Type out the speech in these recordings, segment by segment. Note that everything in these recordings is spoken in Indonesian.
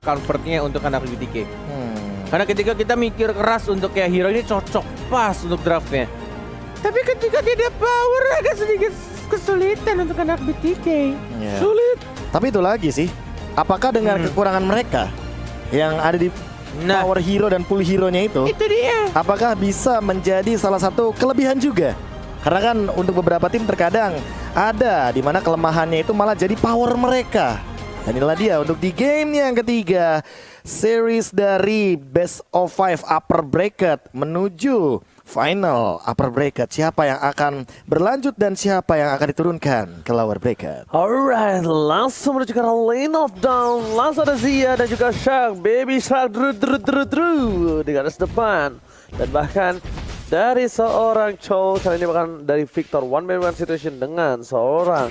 convertnya untuk anak BTK. Karena ketika kita mikir keras untuk kayak hero ini cocok pas untuk draftnya. Tapi ketika tidak power agak sedikit kesulitan untuk anak BTK. Sulit. Tapi itu lagi sih, apakah dengan kekurangan mereka yang ada di power hero dan pool hero-nya itu dia. apakah bisa menjadi salah satu kelebihan juga? Karena kan untuk beberapa tim terkadang ada di mana kelemahannya itu malah jadi power mereka. Dan inilah dia untuk di game yang ketiga, series dari Best of 5 Upper Bracket menuju final Upper Bracket. Siapa yang akan berlanjut dan siapa yang akan diturunkan ke Lower Bracket? Alright, langsung menuju ke lane of down. Langsung ada Zia dan juga Shark. Baby Shark di garis depan. Dan bahkan dari seorang Chow, kali ini bahkan dari Victor one man one situation dengan seorang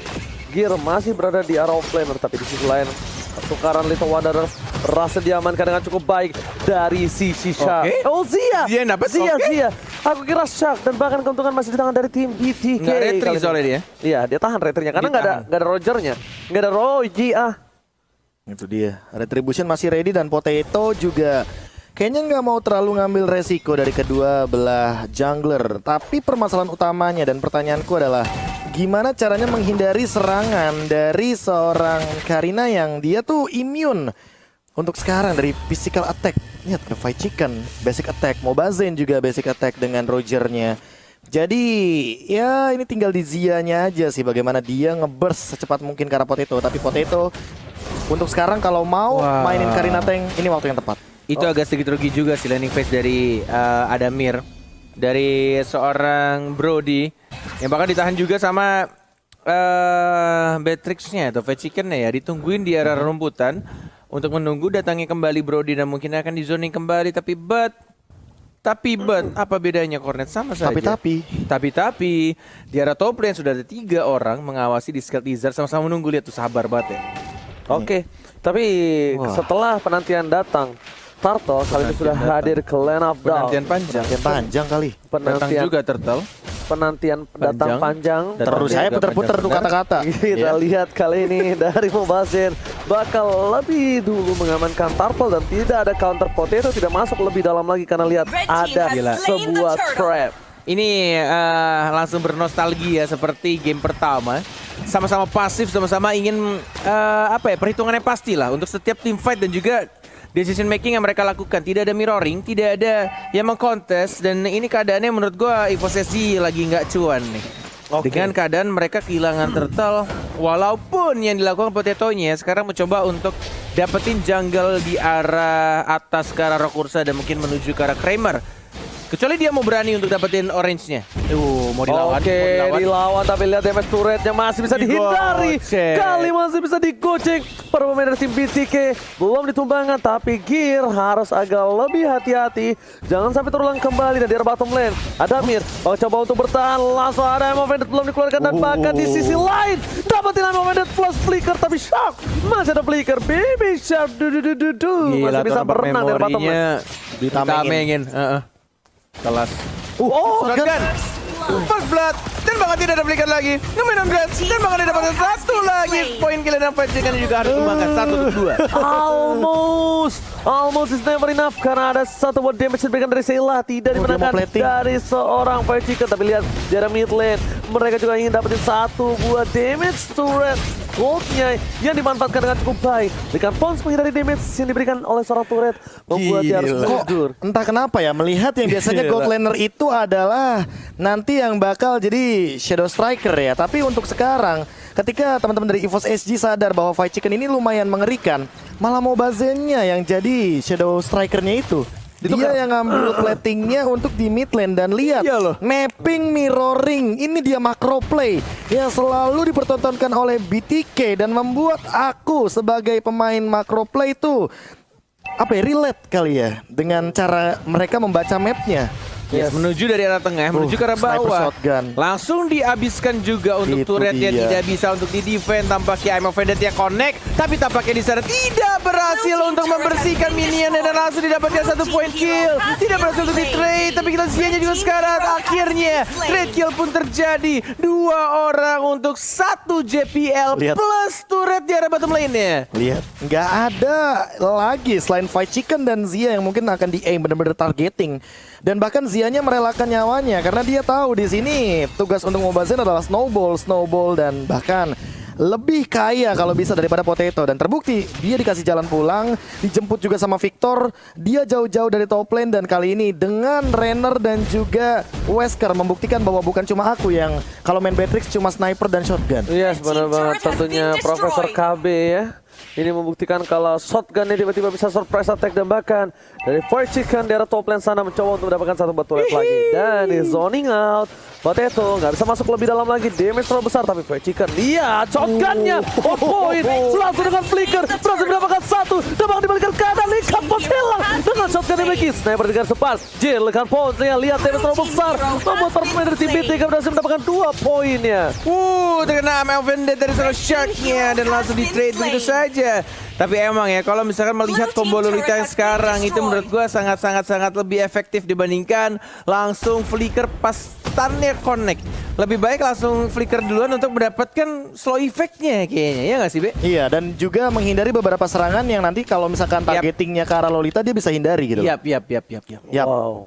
Gear masih berada di arah offlaner, tapi di sisi lain pertukaran Little Wanderer rasa diamankan dengan cukup baik dari sisi Shark. Oh Zia! Zia. Aku kira Shark dan bahkan keuntungan masih di tangan dari tim BTK. Nggak retri soalnya dia. Iya, dia tahan retrinya karena nggak ada Rogernya, nggak ada Roji. Itu dia, Retribution masih ready dan Potato juga kayaknya nggak mau terlalu ngambil resiko dari kedua belah jungler. Tapi permasalahan utamanya dan pertanyaanku adalah gimana caranya menghindari serangan dari seorang Karina yang dia tuh immune untuk sekarang dari physical attack. Lihat ke Fight Chicken, basic attack, Mobazen juga basic attack dengan Rogernya. Jadi ya ini tinggal di Zia-nya aja sih bagaimana dia ngeburst secepat mungkin ke arah Potato. Tapi Potato untuk sekarang kalau mau mainin Karina Tank ini waktu yang tepat. Itu agak sedikit rugi juga sih landing phase dari Adamir, dari seorang Brody yang bahkan ditahan juga sama Beatrix-nya atau Chicken-nya ya, ditungguin di area rumputan untuk menunggu datangnya kembali Brody dan mungkin akan di zoning kembali. Tapi apa bedanya Cornet sama saja. Tapi di area top lane sudah ada 3 orang mengawasi di Scout Lizard sama-sama menunggu. Lihat tuh sabar banget ya. Oke, tapi setelah penantian datang, Turtle kali ini sudah hadir ke Lane of Down. Penantian Panjang kali. Datang juga Turtle. Penantian datang panjang. Terus saya puter-puter tuh kata-kata. Kita lihat kali ini dari Mobazen bakal lebih dulu mengamankan Turtle dan tidak ada counter Potato, tidak masuk lebih dalam lagi karena lihat ada sebuah trap. Ini langsung bernostalgia seperti game pertama. Sama-sama pasif, sama-sama ingin perhitungannya pastilah untuk setiap team fight dan juga decision making yang mereka lakukan. Tidak ada mirroring, tidak ada yang mengkontes. Dan ini keadaannya menurut gua EVOS SG lagi nggak cuan nih. Dengan keadaan mereka kehilangan Turtle, walaupun yang dilakukan Potato-nya sekarang mencoba untuk dapetin jungle di arah atas ke arah Rokursa dan mungkin menuju ke arah Kramer. Kecuali dia mau berani untuk dapetin orange-nya. Mau dilawan. Dilawan tapi lihat damage turretnya masih bisa dihindari. Kali masih bisa digoceng. Para pemain dari tim BTK belum ditumbangkan, tapi Gear harus agak lebih hati-hati. Jangan sampai terulang kembali dari bottom lane. Ada Mir, coba untuk bertahan. Langsung ada Movended belum dikeluarkan dan bahkan di sisi lain dapetin Movended plus flicker, tapi Shark masih ada flicker. Baby Shark masih bisa berenang dari bottom lane. Ditamengin. Kelas. Shotgun. First blood. Dan bahkan tidak ada flicker lagi. Nge-main on Grant. Dan bahkan dia dapatkan satu lagi. Poin kill dan Fight Chicken juga harus kembangkan 1-2. Almost is never enough karena ada satu buat damage diberikan dari Sheila. Tidak dimenangkan dari seorang Fight Chicken. Tapi lihat di area mid lane, mereka juga ingin dapetin satu buah damage turret. Goldnya yang dimanfaatkan dengan cukup baik. Berikan Pons menghindari damage yang diberikan oleh seorang turret, membuat dia harus mundur. Entah kenapa ya, melihat yang biasanya gold laner itu adalah nanti yang bakal jadi shadow striker ya. Tapi untuk sekarang, ketika teman-teman dari EVOS SG sadar bahwa Fight Chicken ini lumayan mengerikan, malah Mobazen-nya yang jadi shadow strikernya itu. Dia yang ngambil platingnya untuk di mid lane. Dan lihat mapping mirroring, ini dia macro play yang selalu dipertontonkan oleh BTK dan membuat aku sebagai pemain macro play itu relate kali ya dengan cara mereka membaca mapnya. Menuju dari arah tengah, menuju ke arah bawah. Langsung dihabiskan juga untuk turret yang tidak bisa untuk di defend. Tampaknya I'm Offended yang connect, tapi tampaknya di sana tidak berhasil untuk membersihkan. membersihkan minionnya dan langsung didapatkan 1 poin kill. Tidak berhasil untuk di-trade, tapi kita Zia-nya juga sekarang akhirnya trade kill pun terjadi. 2 orang untuk 1 JPL Lihat. plus turret di arah bottom lane-nya. Lihat, nggak ada lagi selain Fight Chicken dan Zia yang mungkin akan di-aim benar-benar targeting. Dan bahkan Zia-nya merelakan nyawanya karena dia tahu di sini tugas untuk Mobazin adalah snowball dan bahkan lebih kaya kalau bisa daripada Potato. Dan terbukti dia dikasih jalan pulang, dijemput juga sama Victor. Dia jauh-jauh dari top lane dan kali ini dengan Renner dan juga Wesker membuktikan bahwa bukan cuma aku yang kalau main Beatrix cuma sniper dan shotgun. Yes, benar banget. Tentunya Profesor KB ya. Ini membuktikan kalau shotgunnya tiba-tiba bisa surprise attack dan bahkan dari Fight Chicken di arah top lane sana mencoba untuk mendapatkan 1 batu lagi. Dan di zoning out. Potato nggak bisa masuk lebih dalam lagi. Damage terlalu besar tapi Fight Chicken lihat shotgunnya. Oh point. Langsung dengan flicker. Berhasil mendapatkan 1. Dan bahkan dibalikan kanan. Lihat Pons hilang. Dengan shotgun yang memiliki. Sniper dengan cepat. Jill dengan Pons. Lihat damage terlalu besar. Membuat para pemain dari tim BTK berhasil mendapatkan 2 poinnya. Terkena Melvin dari seorang Shark-nya dan langsung di-trade begitu saja. Tapi emang ya kalau misalkan melihat combo Lolita yang sekarang itu menurut gua sangat lebih efektif dibandingkan langsung flicker pas stunnya connect. Lebih baik langsung flicker duluan untuk mendapatkan slow effect-nya kayaknya, ya nggak sih, Be? Iya, dan juga menghindari beberapa serangan yang nanti kalau misalkan targetingnya ke arah Lolita dia bisa hindari gitu. Yap. Yap. Wow.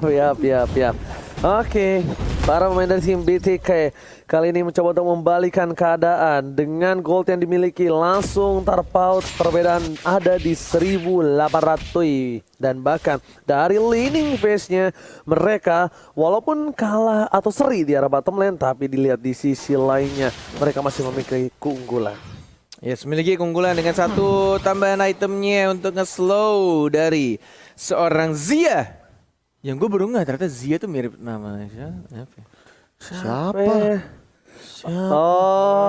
Yap. Oke, para pemain dari tim BTK kali ini mencoba untuk membalikan keadaan dengan gold yang dimiliki langsung terpaut. Perbedaan ada di 1.800 dan bahkan dari laning phase-nya mereka walaupun kalah atau seri di arah bottom lane tapi dilihat di sisi lainnya mereka masih memiliki keunggulan. Yes, memiliki keunggulan dengan 1 tambahan itemnya untuk nge-slow dari seorang Zia. Yang gue baru nggak ternyata Zia tuh mirip nama Siapa? Oh,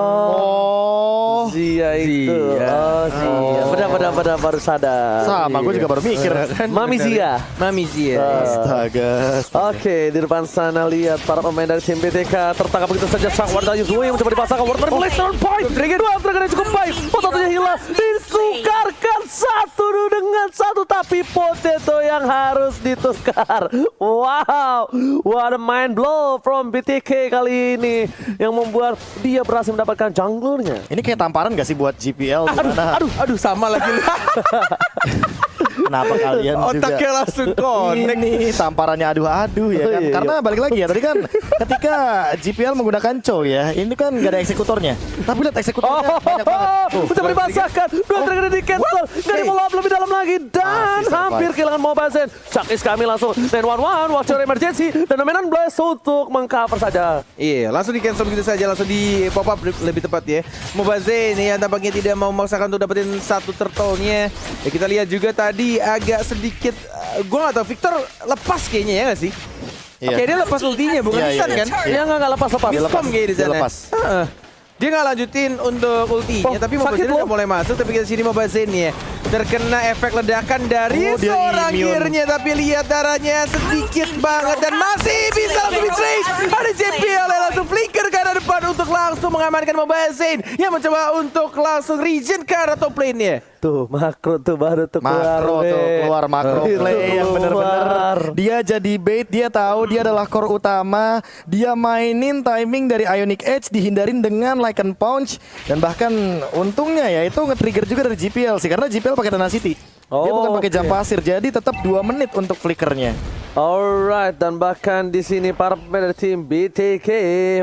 Zia itu. Zia. Benar baru sadar. Sama, gue juga baru mikir. Mami Zia. Mami Zia. Astaga. Oke, di depan sana lihat para pemain dari tim BTK tertangkap begitu saja. Sang Wardah Yuzui yang mencoba dipasangkan. Wardah mulai turn point. Dua trigger cukup baik. Potatonya hilang. Disukarkan 1 dengan 1 tapi Potato yang harus ditukar. Wow, what a mind blow from BTK kali ini yang membuat dia berhasil mendapatkan junglernya. Ini kayak tamparan gak sih buat GPL? Aduh sama lagi. Kenapa kalian Otaknya juga langsung connect. ini tamparannya adu-adu ya kan? Iya. Karena balik lagi ya tadi kan ketika GPL menggunakan Chow ya, ini kan gak ada eksekutornya. Tapi lihat eksekutornya banyak banget. Tuh, Udah dipasangkan. Dua trigger di cancel. Gak dimulai lebih dalam lagi dan hampir kehilangan Mobazin. Chuckis kami langsung 911 Watcher Emergency dan Dominant Blast untuk mengcover saja. Iya, langsung di cancel begitu saja, langsung di pop up lebih tepat ya. Mobazin yang tampaknya tidak mau memaksakan untuk dapetin 1 turtle-nya. Ya kita lihat juga tadi agak sedikit, gue gak tau Victor lepas kayaknya ya gak sih? Iya. Kayak dia lepas ultinya bukan Iya, stun iya, kan? Dia nggak lepas-lepas. Miscom kayak di Dia sana. lepas. Heeh. Dia nggak lanjutin untuk ultinya, tapi Mobazin udah mulai masuk. Tapi kita sini Mobazin ya terkena efek ledakan dari Oh, dia seorang immune. gearnya, tapi lihat darahnya sedikit banget dan masih bisa langsung di-trace. Ada JPL yang langsung flicker ke arah depan untuk langsung mengamankan Mobazin yang mencoba untuk langsung regen ke arah top lane-nya. Tuh makro tuh baru tuh Makro tuh keluar makro Itu play yang bener-bener keluar. dia jadi bait, dia tahu dia adalah core utama, dia mainin timing dari Ionic Edge dihindarin dengan Lycan Punch dan bahkan untungnya ya itu nge-trigger juga dari GPL sih karena GPL pakai Tenacity. Dia bukan pakai jam pasir jadi tetap 2 menit untuk flickernya. Alright, dan bahkan di sini para pemain dari tim BTK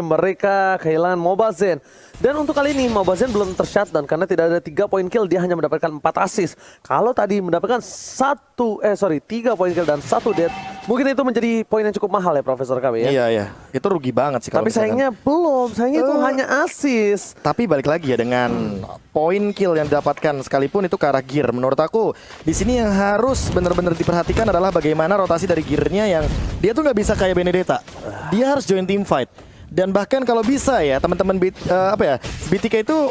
mereka kehilangan Mobazin. Dan untuk kali ini Mobazin belum tershutdown karena tidak ada 3 poin kill, dia hanya mendapatkan 4 assist. Kalau tadi mendapatkan 3 poin kill dan 1 death, mungkin itu menjadi poin yang cukup mahal ya Profesor KB ya. Iya. Itu rugi banget sih kalau Tapi misalkan. sayangnya itu hanya assist. Tapi balik lagi ya dengan poin kill yang didapatkan sekalipun itu ke arah gear. Menurut aku di sini yang harus benar-benar diperhatikan adalah bagaimana rotasi dari gearnya yang dia tuh nggak bisa kayak Benedetta. Dia harus join team fight. Dan bahkan kalau bisa ya teman-teman BTK itu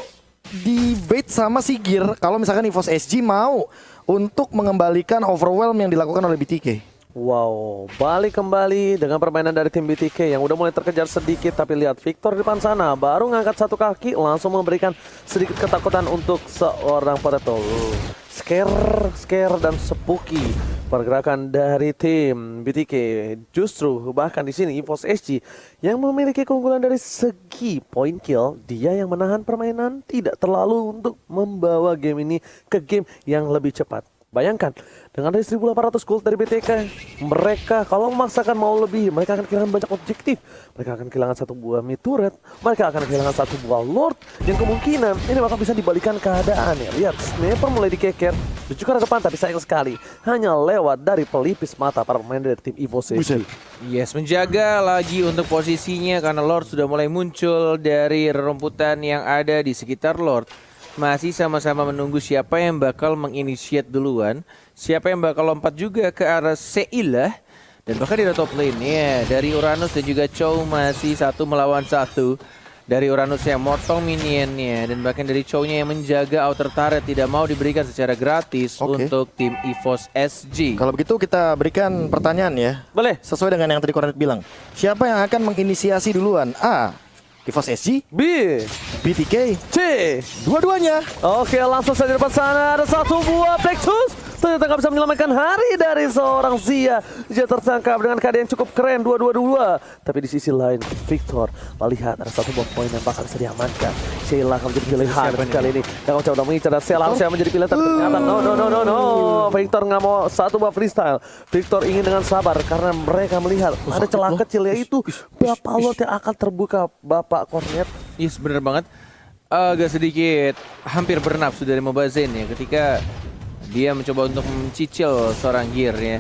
di bait sama si gear kalau misalkan EVOS SG mau untuk mengembalikan overwhelm yang dilakukan oleh BTK. Wow, balik kembali dengan permainan dari tim BTK yang udah mulai terkejar sedikit. Tapi lihat Victor di depan sana baru ngangkat 1 kaki langsung memberikan sedikit ketakutan untuk seorang Potato. scare dan spooky pergerakan dari tim BTK. Justru bahkan di sini EVOS SG yang memiliki keunggulan dari segi point kill, dia yang menahan permainan tidak terlalu untuk membawa game ini ke game yang lebih cepat. Bayangkan, dengan dari 1.800 gold dari BTK, mereka kalau memaksakan mau lebih, mereka akan kehilangan banyak objektif. Mereka akan kehilangan satu buah mid turret, mereka akan kehilangan satu buah lord, yang kemungkinan ini bakal bisa dibalikan keadaannya. Lihat, sniper mulai dikeker, menuju ke arah depan, tapi sayang sekali, hanya lewat dari pelipis mata para pemain dari tim EVOS SG. Yes, menjaga lagi untuk posisinya karena Lord sudah mulai muncul dari rerumputan yang ada di sekitar Lord. Masih sama-sama menunggu siapa yang bakal menginisiat duluan, siapa yang bakal lompat juga ke arah Seilah. Dan bahkan di top lane ya, dari Uranus dan juga Chow masih 1 melawan 1. Dari Uranus yang motong minionnya, dan bahkan dari Chow-nya yang menjaga outer turret tidak mau diberikan secara gratis untuk tim EVOS SG. Kalau begitu kita berikan pertanyaan ya. Boleh. Sesuai dengan yang tadi Kornet bilang. Siapa yang akan menginisiasi duluan? A. EVOS SG, B, BTK, C. dua-duanya. Oke, langsung saja di depan sana ada satu buah Black Tooth. Ternyata nggak bisa menyelamatkan hari dari seorang Zia. Zia tertangkap dengan keadaan yang cukup keren 2-2-2. Tapi di sisi lain Victor melihat ada satu buah poin yang bakal bisa diamankan. Sheila akan menjadi pilihan kali ini. Dan Ocha udah mengincar dan Sheila harusnya menjadi pilihan, tapi ternyata no. Victor nggak mau satu buah freestyle. Victor ingin dengan sabar karena mereka melihat ada celah kecil, yaitu Bapak Lord yang akan terbuka. Bapak Kornet. Yes, bener banget. Agak sedikit hampir bernafsu dari Mobazen ya ketika dia mencoba untuk mencicil seorang gear ya.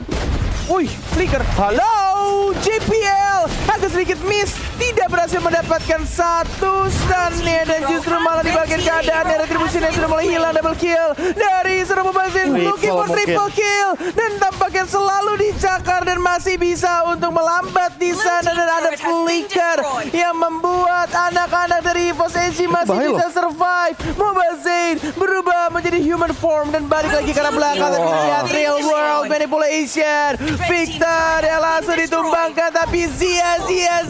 Wih, flicker. Halo, JPL. Agak sedikit miss. Tidak berhasil mendapatkan satu stunnya. Dan justru malah di bagian keadaan retribusinya sudah mulai hilang. Double kill dari seorang Mobazen. Looking for triple kill. Dan tampaknya selalu dicakar dan masih bisa untuk melambat di sana. Dan ada flicker yang membuat anak-anak dari EVOS SG masih bisa survive. Mobazen berubah menjadi human form dan balik lagi ke arah belakang. Tapi lihat real world manipulation. Victor yang langsung ditumbangkan, tapi Zia yang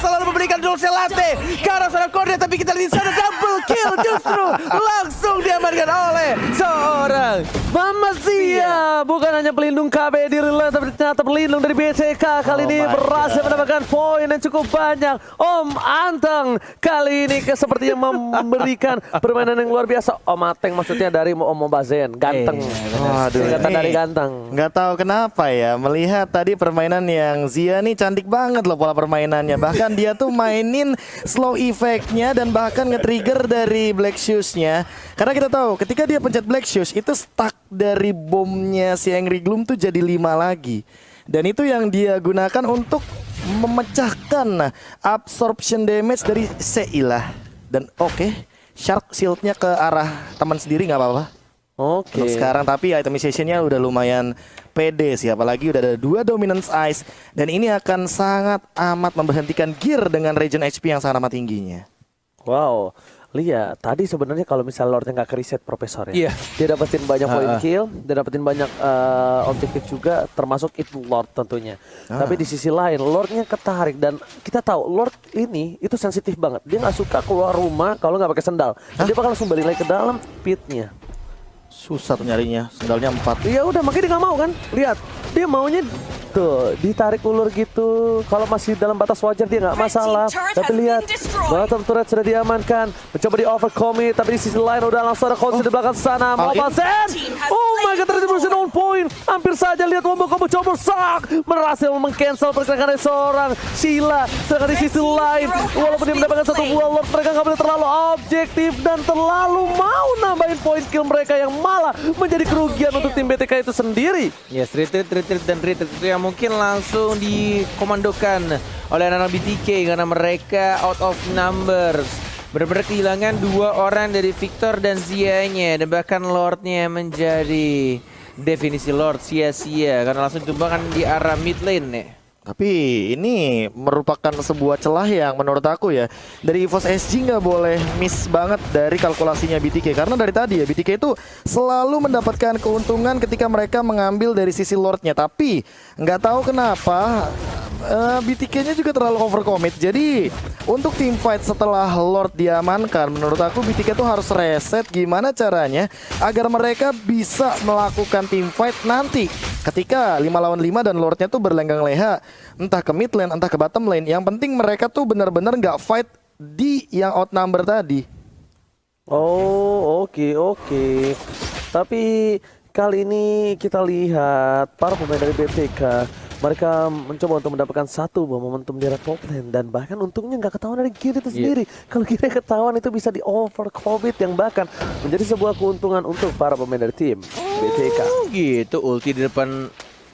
selalu memberikan dulce latte ke arah seorang Kornet, tapi kita lihat di sana double kill justru langsung diamankan oleh seorang Mama Zia. Bukan hanya pelindung KB diri lain, tapi ternyata pelindung dari BCK. Kali ini berhasil mendapatkan poin yang cukup banyak. Om Anteng kali ini sepertinya memberikan permainan yang luar biasa. Om Anteng maksudnya dari Om Mobazen, ganteng. Waduh, dari ganteng. Nggak tahu kenapa ya, melihat tadi permainan yang Zia nih cantik banget loh pola permainannya. Bahkan dia tuh mainin slow effect-nya dan bahkan nge-trigger dari Black Shoes-nya. Karena kita tahu ketika dia pencet Black Shoes itu stuck dari bomnya si Angry Gloom tuh jadi 5 lagi. Dan itu yang dia gunakan untuk memecahkan absorption damage dari Seilah. Dan Shark shield-nya ke arah teman sendiri nggak apa-apa. Untuk sekarang, tapi itemization-nya udah lumayan pede sih, apalagi udah ada 2 dominance ice dan ini akan sangat amat memberhentikan gear dengan regen HP yang sangat amat tingginya. Wow, lihat tadi sebenarnya kalau misalnya Lordnya nggak ke reset Profesor ya, Iya. dia dapetin banyak point kill, dia dapetin banyak objektif juga, termasuk itu Lord tentunya. Tapi di sisi lain Lordnya ketarik dan kita tahu Lord ini itu sensitif banget, dia nggak suka keluar rumah kalau nggak pakai sendal. Dia bakal langsung balik lagi ke dalam pitnya. Susah tuh nyarinya, sendalnya 4. Ya udah, makanya dia nggak mau kan. Lihat, dia maunya tuh ditarik ulur gitu. Kalau masih dalam batas wajar dia nggak masalah. Tapi lihat, bottom turret sudah diamankan. Mencoba di overcommit, tapi di sisi lain udah langsung ada konsi di belakang sana. Mobazen, oh my god, retribution on point. Hampir saja lihat combo coba sak berhasil mengcancel pergerakan dari seorang Sheila. Sedangkan di sisi lain, walaupun dia mendapatkan satu buah Lord, mereka nggak boleh terlalu objektif dan terlalu mau nambahin point kill mereka yang malah menjadi kerugian untuk tim BTK itu sendiri. Yes, retreat itu yang mungkin langsung dikomandokan oleh anak BTK karena mereka out of numbers. Benar-benar kehilangan 2 orang dari Victor dan Zia-nya, dan bahkan Lord-nya menjadi definisi Lord sia-sia karena langsung ditumbangkan di arah mid lane nih. Tapi ini merupakan sebuah celah yang menurut aku ya, dari EVOS SG nggak boleh miss banget dari kalkulasinya BTK. Karena dari tadi ya BTK itu selalu mendapatkan keuntungan ketika mereka mengambil dari sisi Lordnya. Tapi nggak tahu kenapa BTK-nya juga terlalu overcommit. Jadi untuk team fight setelah Lord diamankan, menurut aku BTK tuh harus reset gimana caranya agar mereka bisa melakukan team fight nanti ketika 5 lawan 5 dan Lordnya tuh berlenggang leha entah ke mid lane entah ke bottom lane. Yang penting mereka tuh benar-benar nggak fight di yang outnumber tadi. Oh, oke. Tapi kali ini kita lihat para pemain dari BTK, mereka mencoba untuk mendapatkan satu momentum di area top lane dan bahkan untungnya nggak ketahuan dari Giri itu sendiri. Kalau Giri ketahuan itu bisa di overcommit yang bahkan menjadi sebuah keuntungan untuk para pemain dari tim BTK. Oh gitu, ulti di depan.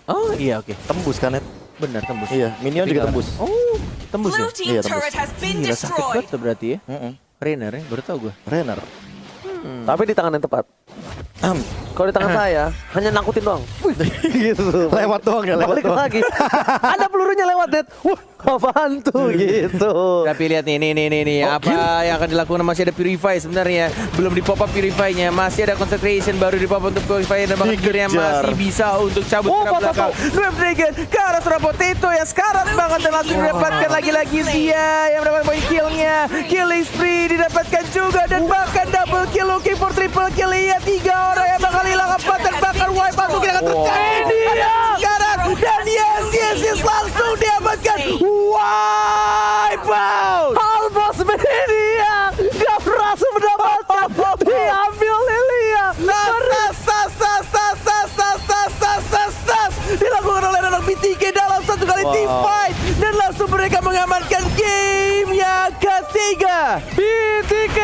Oh iya oke. Tembus kan, Net? Benar tembus. Iya, minion juga tembus. Oh, tembus ya? Blue team Iya, tembus. turret has been Gila sakit destroyed. banget tuh berarti ya. Rainer ya, baru tau gue. Renner. Tapi di tangan yang tepat. Kalau di tangan saya hanya nangkutin doang. Wih, gitu. Lewat doang ya, lewat Balik doang. lagi. Ada pelurunya lewat net. Wah, apaan tuh gitu. Tapi lihat nih, apa yang akan dilakukan, masih ada Purify sebenarnya. Belum di pop up Purify-nya, masih ada Concentration baru di pop up untuk Purify dan bahkan Dikejar. masih bisa untuk cabut ke arah belakang. Grab Dragon ke arah seorang Potato yang sekarat banget dan langsung didapatkan lagi-lagi Zia yang mendapatkan poin kill-nya. Killing spree didapatkan juga dan bahkan double kill looking for triple kill. Lihat 3 orang yang bakal hilang, 4 dan bahkan wipe out mungkin akan terjadi. Sekarang dan yes langsung diamankan. Wipe out. Almost Media gak berhasil mendapatkan. Diambil Lilia. Dilakukan oleh anak BTK dalam satu kali team fight dan langsung mereka mengamankan game yang ketiga. BTK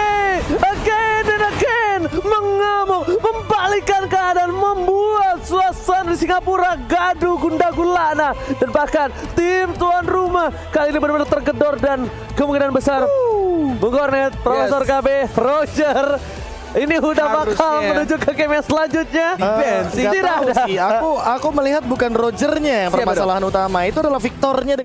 again and again mengamuk, membalikkan keadaan, membuat suasana di Singapura gaduh gundah gulana dan bahkan tim tuan rumah kali ini benar-benar tergedor dan kemungkinan besar Bung Kornet, Profesor KB, Roger ini udah bakal Harusnya. menuju ke game yang selanjutnya. Nggak Tidak tahu ada. sih. Aku melihat bukan Rogernya yang Siapa permasalahan utama, itu adalah Victornya.